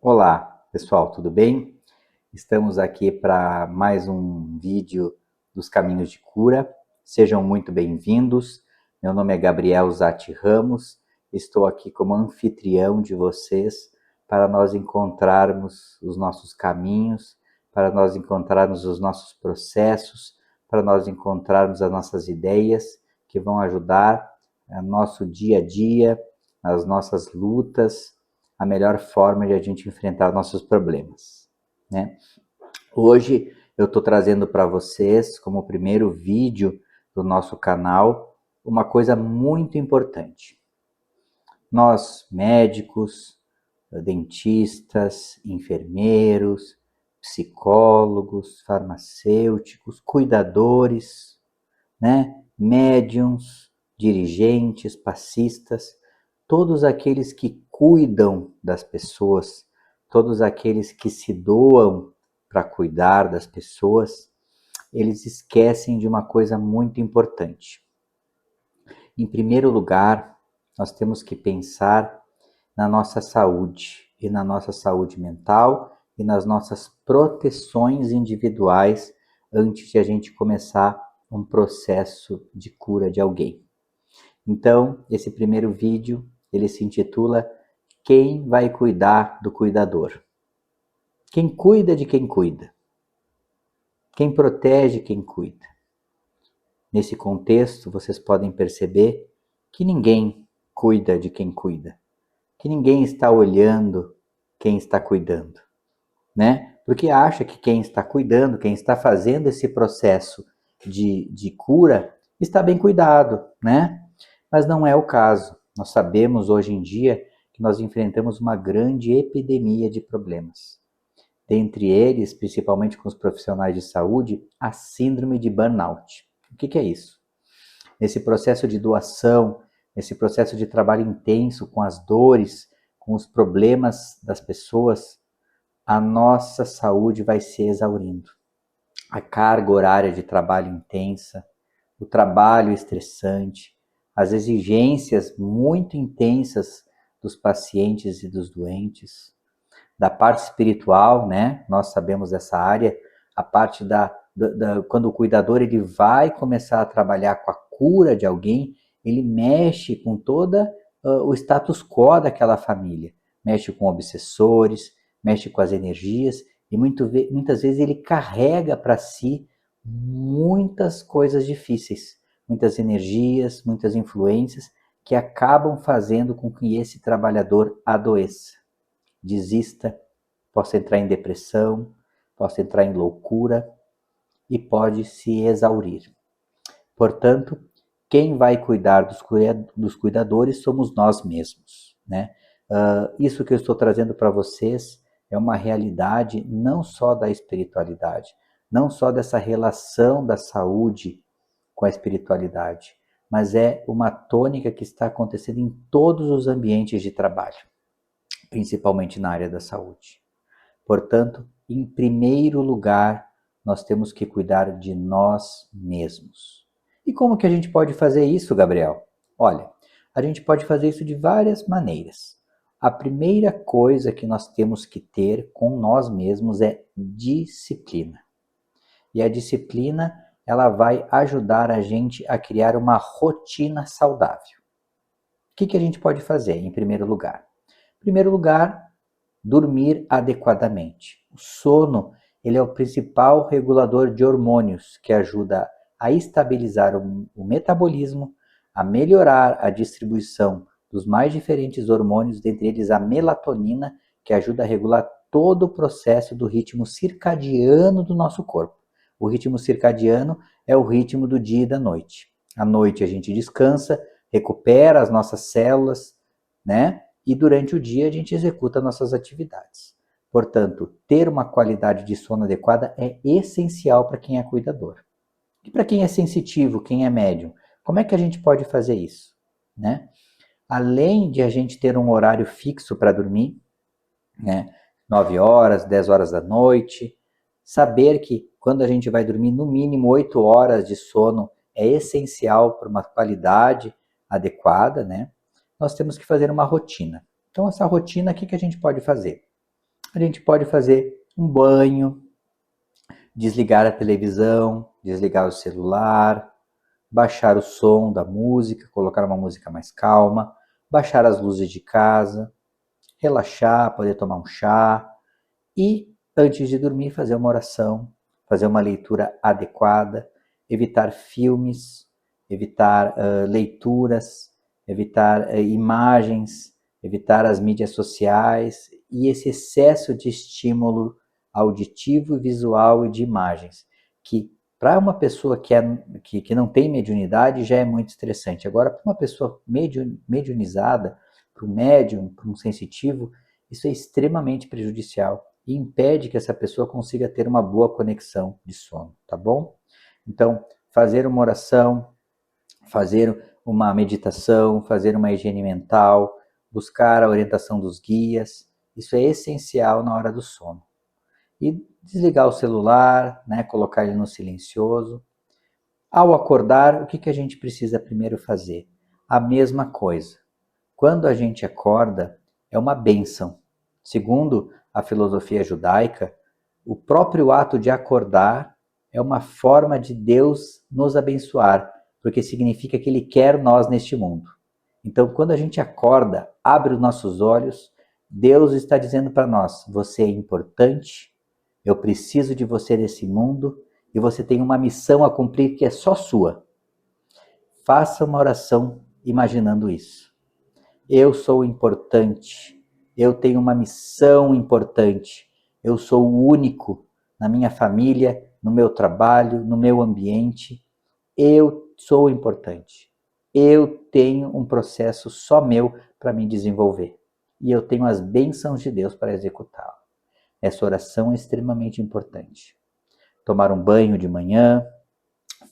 Olá, pessoal, tudo bem? Estamos aqui para mais um vídeo dos Caminhos de Cura. Sejam muito bem-vindos. Meu nome é Gabriel Zatti Ramos. Estou aqui como anfitrião de vocês para nós encontrarmos os nossos caminhos, para nós encontrarmos os nossos processos, para nós encontrarmos as nossas ideias que vão ajudar o nosso dia a dia, as nossas lutas, a melhor forma de a gente enfrentar nossos problemas, né? Hoje eu estou trazendo para vocês, como primeiro vídeo do nosso canal, uma coisa muito importante. Nós, médicos, dentistas, enfermeiros, psicólogos, farmacêuticos, cuidadores, né? Médiums, dirigentes, passistas, todos aqueles que cuidam das pessoas, todos aqueles que se doam para cuidar das pessoas, eles esquecem de uma coisa muito importante. Em primeiro lugar, nós temos que pensar na nossa saúde, e na nossa saúde mental, e nas nossas proteções individuais antes de a gente começar um processo de cura de alguém. Então, esse primeiro vídeo, ele se intitula Quem vai cuidar do cuidador? Quem cuida de quem cuida? Quem protege quem cuida? Nesse contexto, vocês podem perceber que ninguém cuida de quem cuida, que ninguém está olhando quem está cuidando, né? Porque acha que quem está cuidando, quem está fazendo esse processo de cura, está bem cuidado, né? Mas não é o caso. Nós sabemos hoje em dia que nós enfrentamos uma grande epidemia de problemas. Dentre eles, principalmente com os profissionais de saúde, a síndrome de burnout. O que é isso? Nesse processo de doação, nesse processo de trabalho intenso com as dores, com os problemas das pessoas, a nossa saúde vai se exaurindo. A carga horária de trabalho intensa, o trabalho estressante, as exigências muito intensas dos pacientes e dos doentes, da parte espiritual, né? Nós sabemos dessa área, a parte quando o cuidador ele vai começar a trabalhar com a cura de alguém, ele mexe com toda o status quo daquela família, mexe com obsessores, mexe com as energias e muitas vezes ele carrega para si muitas coisas difíceis, muitas energias, muitas influências que acabam fazendo com que esse trabalhador adoeça, desista, possa entrar em depressão, possa entrar em loucura e pode se exaurir. Portanto, quem vai cuidar dos cuidadores somos nós mesmos, né? Isso que eu estou trazendo para vocês é uma realidade não só da espiritualidade, não só dessa relação da saúde com a espiritualidade, mas é uma tônica que está acontecendo em todos os ambientes de trabalho, principalmente na área da saúde. Portanto, em primeiro lugar, nós temos que cuidar de nós mesmos. E como que a gente pode fazer isso, Gabriel? Olha, a gente pode fazer isso de várias maneiras. A primeira coisa que nós temos que ter com nós mesmos é disciplina. E a disciplina, ela vai ajudar a gente a criar uma rotina saudável. O que a gente pode fazer, em primeiro lugar? Em primeiro lugar, dormir adequadamente. O sono, ele é o principal regulador de hormônios que ajuda a estabilizar o metabolismo, a melhorar a distribuição dos mais diferentes hormônios, dentre eles a melatonina, que ajuda a regular todo o processo do ritmo circadiano do nosso corpo. O ritmo circadiano é o ritmo do dia e da noite. À noite a gente descansa, recupera as nossas células, né? E durante o dia a gente executa nossas atividades. Portanto, ter uma qualidade de sono adequada é essencial para quem é cuidador. E para quem é sensitivo, quem é médium, como é que a gente pode fazer isso? Né? Além de a gente ter um horário fixo para dormir, né? 9 horas, 10 horas da noite, saber que quando a gente vai dormir no mínimo 8 horas de sono é essencial para uma qualidade adequada, né? Nós temos que fazer uma rotina. Então, essa rotina, o que a gente pode fazer? A gente pode fazer um banho, desligar a televisão, desligar o celular, baixar o som da música, colocar uma música mais calma, baixar as luzes de casa, relaxar, poder tomar um chá e, antes de dormir, fazer uma oração, fazer uma leitura adequada, evitar filmes, evitar leituras, evitar imagens, evitar as mídias sociais e esse excesso de estímulo auditivo, visual e de imagens, que para uma pessoa que não tem mediunidade já é muito estressante. Agora, para uma pessoa mediunizada, para um médium, para um sensitivo, isso é extremamente prejudicial e impede que essa pessoa consiga ter uma boa conexão de sono, tá bom? Então, fazer uma oração, fazer uma meditação, fazer uma higiene mental, buscar a orientação dos guias, isso é essencial na hora do sono. E desligar o celular, né, colocar ele no silencioso. Ao acordar, o que a gente precisa primeiro fazer? A mesma coisa. Quando a gente acorda, é uma bênção. Segundo a filosofia judaica, o próprio ato de acordar é uma forma de Deus nos abençoar, porque significa que Ele quer nós neste mundo. Então, quando a gente acorda, abre os nossos olhos, Deus está dizendo para nós: você é importante, eu preciso de você nesse mundo e você tem uma missão a cumprir que é só sua. Faça uma oração imaginando isso. Eu sou importante, eu tenho uma missão importante, eu sou o único na minha família, no meu trabalho, no meu ambiente. Eu sou importante. Eu tenho um processo só meu para me desenvolver. E eu tenho as bênçãos de Deus para executá-lo. Essa oração é extremamente importante. Tomar um banho de manhã,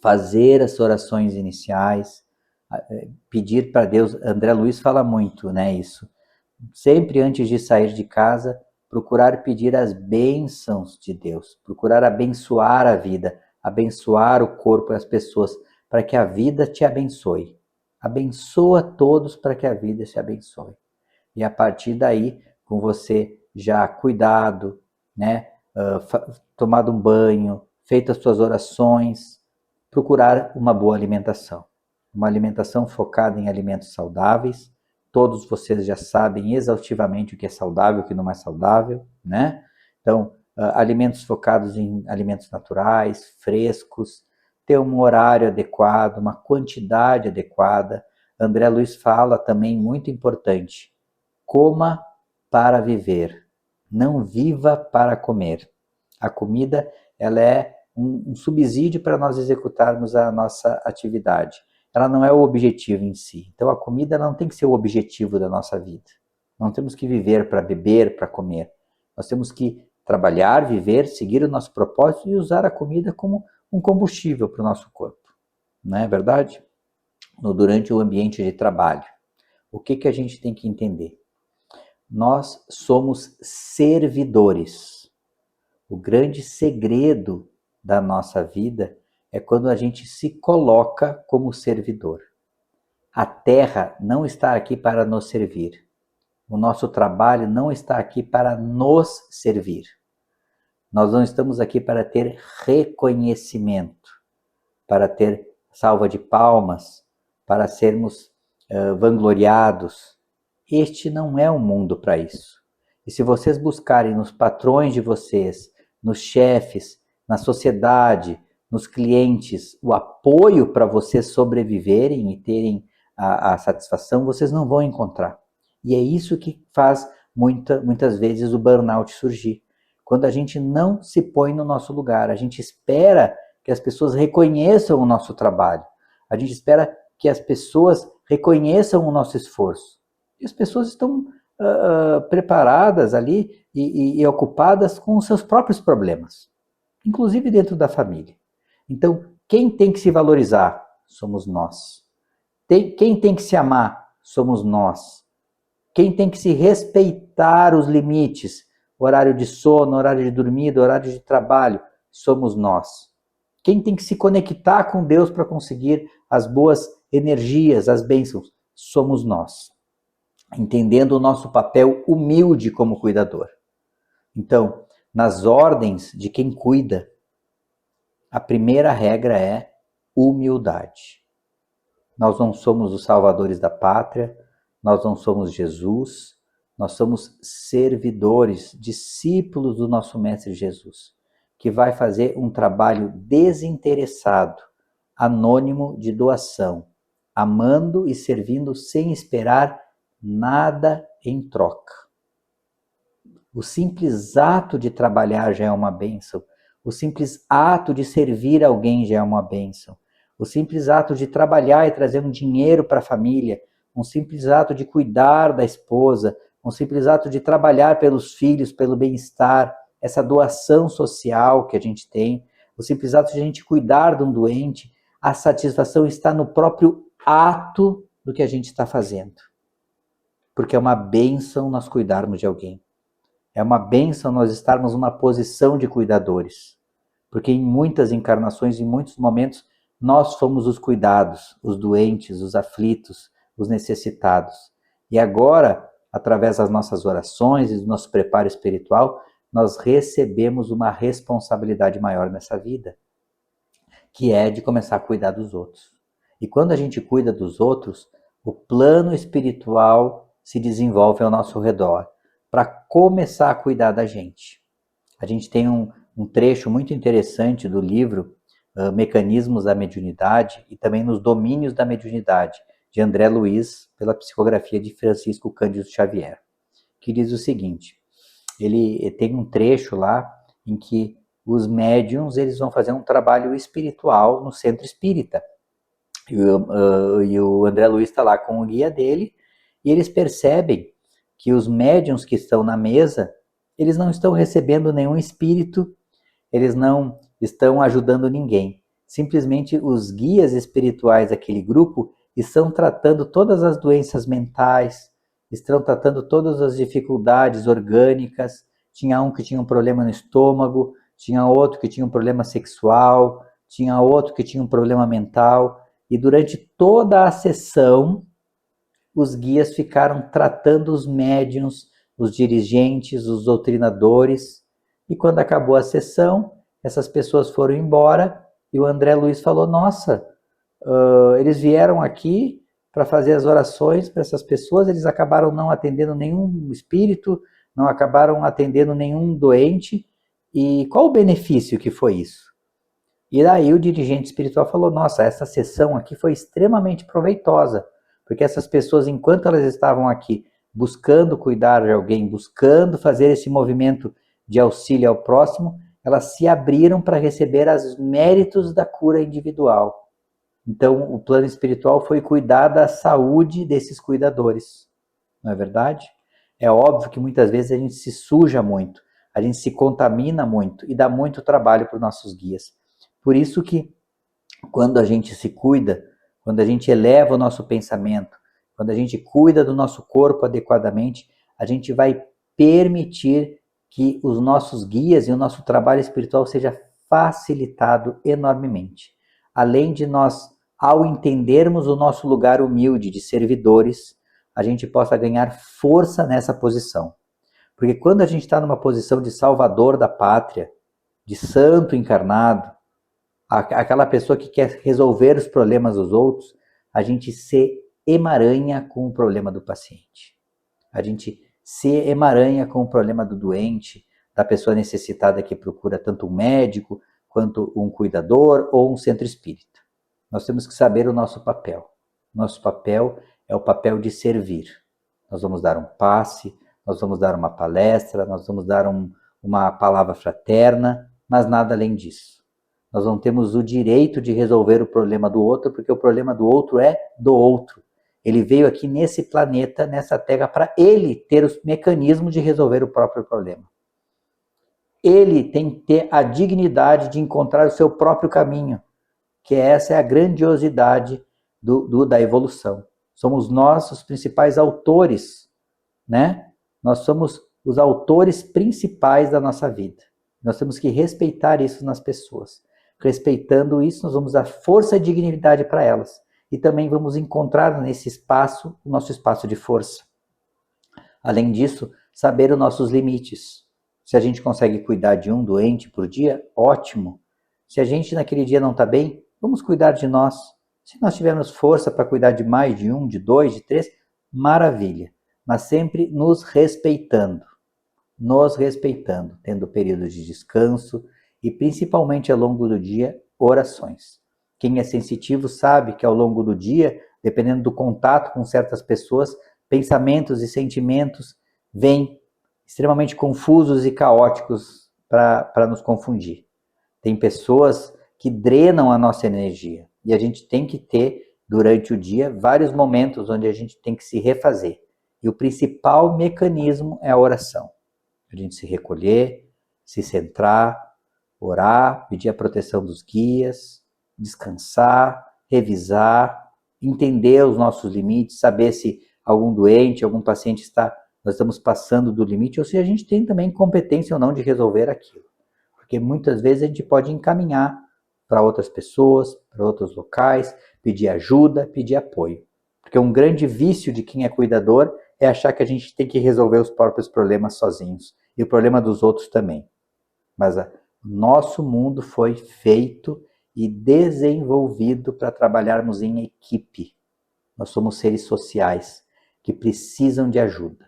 fazer as orações iniciais, pedir para Deus. André Luiz fala muito, né, isso. Sempre antes de sair de casa, procurar pedir as bênçãos de Deus, procurar abençoar a vida, abençoar o corpo e as pessoas, para que a vida te abençoe. Abençoa todos para que a vida se abençoe. E a partir daí, com você já cuidado, né, tomado um banho, feito as suas orações, procurar uma boa alimentação. Uma alimentação focada em alimentos saudáveis. Todos vocês já sabem exaustivamente o que é saudável e o que não é saudável, né? Então, alimentos focados em alimentos naturais, frescos, ter um horário adequado, uma quantidade adequada. André Luiz fala também, muito importante, coma para viver, não viva para comer. A comida, ela é um subsídio para nós executarmos a nossa atividade. Ela não é o objetivo em si. Então a comida não tem que ser o objetivo da nossa vida. Não temos que viver para beber, para comer. Nós temos que trabalhar, viver, seguir o nosso propósito e usar a comida como um combustível para o nosso corpo. Não é verdade? Durante o ambiente de trabalho. O que a gente tem que entender? Nós somos servidores. O grande segredo da nossa vida é quando a gente se coloca como servidor. A terra não está aqui para nos servir. O nosso trabalho não está aqui para nos servir. Nós não estamos aqui para ter reconhecimento, para ter salva de palmas, para sermos vangloriados. Este não é um mundo para isso. E se vocês buscarem nos patrões de vocês, nos chefes, na sociedade, nos clientes, o apoio para vocês sobreviverem e terem a satisfação, vocês não vão encontrar. E é isso que faz muitas vezes o burnout surgir. Quando a gente não se põe no nosso lugar, a gente espera que as pessoas reconheçam o nosso trabalho. A gente espera que as pessoas reconheçam o nosso esforço. E as pessoas estão preparadas ali e ocupadas com os seus próprios problemas, inclusive dentro da família. Então, quem tem que se valorizar? Somos nós. Quem tem que se amar? Somos nós. Quem tem que se respeitar os limites, horário de sono, horário de dormida, horário de trabalho? Somos nós. Quem tem que se conectar com Deus para conseguir as boas energias, as bênçãos? Somos nós. Entendendo o nosso papel humilde como cuidador. Então, nas ordens de quem cuida, a primeira regra é humildade. Nós não somos os salvadores da pátria, nós não somos Jesus, nós somos servidores, discípulos do nosso Mestre Jesus, que vai fazer um trabalho desinteressado, anônimo de doação, amando e servindo sem esperar nada em troca. O simples ato de trabalhar já é uma bênção. O simples ato de servir alguém já é uma bênção. O simples ato de trabalhar e trazer um dinheiro para a família, um simples ato de cuidar da esposa, um simples ato de trabalhar pelos filhos, pelo bem-estar, essa doação social que a gente tem, o simples ato de a gente cuidar de um doente, a satisfação está no próprio ato do que a gente está fazendo. Porque é uma bênção nós cuidarmos de alguém. É uma bênção nós estarmos numa posição de cuidadores. Porque em muitas encarnações, em muitos momentos, nós fomos os cuidados, os doentes, os aflitos, os necessitados. E agora, através das nossas orações e do nosso preparo espiritual, nós recebemos uma responsabilidade maior nessa vida, que é de começar a cuidar dos outros. E quando a gente cuida dos outros, o plano espiritual se desenvolve ao nosso redor, para começar a cuidar da gente. A gente tem um trecho muito interessante do livro Mecanismos da Mediunidade e também nos Domínios da Mediunidade, de André Luiz, pela psicografia de Francisco Cândido Xavier, que diz o seguinte, ele tem um trecho lá em que os médiuns eles vão fazer um trabalho espiritual no centro espírita. E o André Luiz está lá com o guia dele e eles percebem que os médiuns que estão na mesa, eles não estão recebendo nenhum espírito, eles não estão ajudando ninguém. Simplesmente os guias espirituais daquele grupo estão tratando todas as doenças mentais, estão tratando todas as dificuldades orgânicas. Tinha um que tinha um problema no estômago, tinha outro que tinha um problema sexual, tinha outro que tinha um problema mental. E durante toda a sessão, os guias ficaram tratando os médiuns, os dirigentes, os doutrinadores. E quando acabou a sessão, essas pessoas foram embora e o André Luiz falou, nossa, eles vieram aqui para fazer as orações para essas pessoas, eles acabaram não atendendo nenhum espírito, não acabaram atendendo nenhum doente, e qual o benefício que foi isso? E daí o dirigente espiritual falou, nossa, essa sessão aqui foi extremamente proveitosa, porque essas pessoas, enquanto elas estavam aqui buscando cuidar de alguém, buscando fazer esse movimento de auxílio ao próximo, elas se abriram para receber os méritos da cura individual. Então, o plano espiritual foi cuidar da saúde desses cuidadores, não é verdade? É óbvio que muitas vezes a gente se suja muito, a gente se contamina muito e dá muito trabalho para os nossos guias. Por isso que, quando a gente se cuida, quando a gente eleva o nosso pensamento, quando a gente cuida do nosso corpo adequadamente, a gente vai permitir que os nossos guias e o nosso trabalho espiritual seja facilitado enormemente. Além de nós, ao entendermos o nosso lugar humilde de servidores, a gente possa ganhar força nessa posição. Porque quando a gente está numa posição de salvador da pátria, de santo encarnado, aquela pessoa que quer resolver os problemas dos outros, a gente se emaranha com o problema do paciente. A gente se emaranha com o problema do doente, da pessoa necessitada que procura tanto um médico, quanto um cuidador ou um centro espírita. Nós temos que saber o nosso papel. Nosso papel é o papel de servir. Nós vamos dar um passe, nós vamos dar uma palestra, nós vamos dar uma palavra fraterna, mas nada além disso. Nós não temos o direito de resolver o problema do outro, porque o problema do outro é do outro. Ele veio aqui nesse planeta, nessa Terra, para ele ter os mecanismos de resolver o próprio problema. Ele tem que ter a dignidade de encontrar o seu próprio caminho, que essa é a grandiosidade da evolução. Somos nós os principais autores, né? Nós somos os autores principais da nossa vida. Nós temos que respeitar isso nas pessoas. Respeitando isso, nós vamos dar força e dignidade para elas. E também vamos encontrar nesse espaço o nosso espaço de força. Além disso, saber os nossos limites. Se a gente consegue cuidar de um doente por dia, ótimo. Se a gente naquele dia não está bem, vamos cuidar de nós. Se nós tivermos força para cuidar de mais de um, de dois, de três, maravilha. Mas sempre nos respeitando, tendo períodos de descanso e principalmente ao longo do dia, orações. Quem é sensitivo sabe que ao longo do dia, dependendo do contato com certas pessoas, pensamentos e sentimentos vêm extremamente confusos e caóticos para nos confundir. Tem pessoas que drenam a nossa energia e a gente tem que ter, durante o dia, vários momentos onde a gente tem que se refazer. E o principal mecanismo é a oração. A gente se recolher, se centrar, orar, pedir a proteção dos guias, descansar, revisar, entender os nossos limites, saber se algum doente, algum paciente nós estamos passando do limite, ou se a gente tem também competência ou não de resolver aquilo. Porque muitas vezes a gente pode encaminhar para outras pessoas, para outros locais, pedir ajuda, pedir apoio. Porque um grande vício de quem é cuidador é achar que a gente tem que resolver os próprios problemas sozinhos. E o problema dos outros também. Mas o nosso mundo foi feito e desenvolvido para trabalharmos em equipe. Nós somos seres sociais que precisam de ajuda,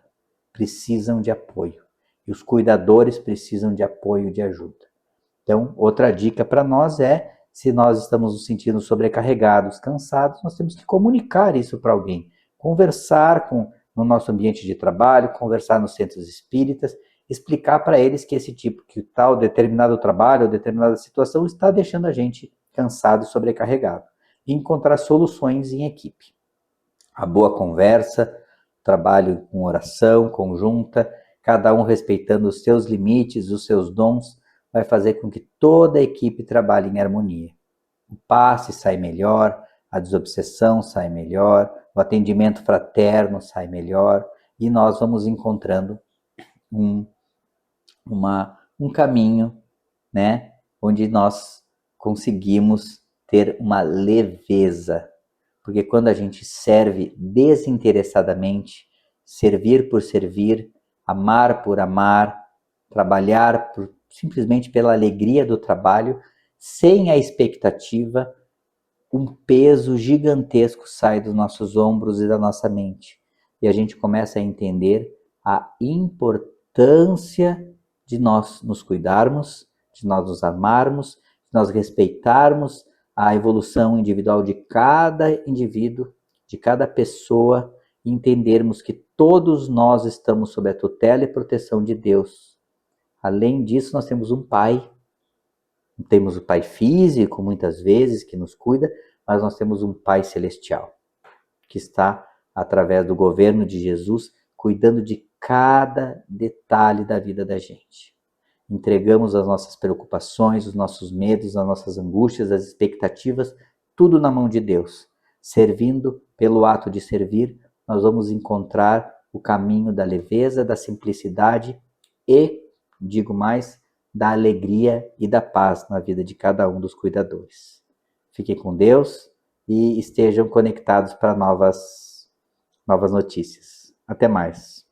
precisam de apoio. E os cuidadores precisam de apoio e de ajuda. Então, outra dica para nós é, se nós estamos nos sentindo sobrecarregados, cansados, nós temos que comunicar isso para alguém. Conversar no nosso ambiente de trabalho, conversar nos centros espíritas, explicar para eles que que tal determinado trabalho ou determinada situação está deixando a gente cansado e sobrecarregado. E encontrar soluções em equipe. A boa conversa, trabalho com oração conjunta, cada um respeitando os seus limites, os seus dons, vai fazer com que toda a equipe trabalhe em harmonia. O passe sai melhor, a desobsessão sai melhor, o atendimento fraterno sai melhor e nós vamos encontrando um caminho, né, onde nós conseguimos ter uma leveza. Porque quando a gente serve desinteressadamente, servir por servir, amar por amar, trabalhar simplesmente pela alegria do trabalho, sem a expectativa, um peso gigantesco sai dos nossos ombros e da nossa mente. E a gente começa a entender a importância de nós nos cuidarmos, de nós nos amarmos, de nós respeitarmos a evolução individual de cada indivíduo, de cada pessoa, e entendermos que todos nós estamos sob a tutela e proteção de Deus. Além disso, nós temos um Pai. Temos o Pai físico, muitas vezes, que nos cuida, mas nós temos um Pai celestial, que está, através do governo de Jesus, cuidando de cada detalhe da vida da gente. Entregamos as nossas preocupações, os nossos medos, as nossas angústias, as expectativas, tudo na mão de Deus. Servindo, pelo ato de servir, nós vamos encontrar o caminho da leveza, da simplicidade e, digo mais, da alegria e da paz na vida de cada um dos cuidadores. Fiquem com Deus e estejam conectados para novas notícias. Até mais.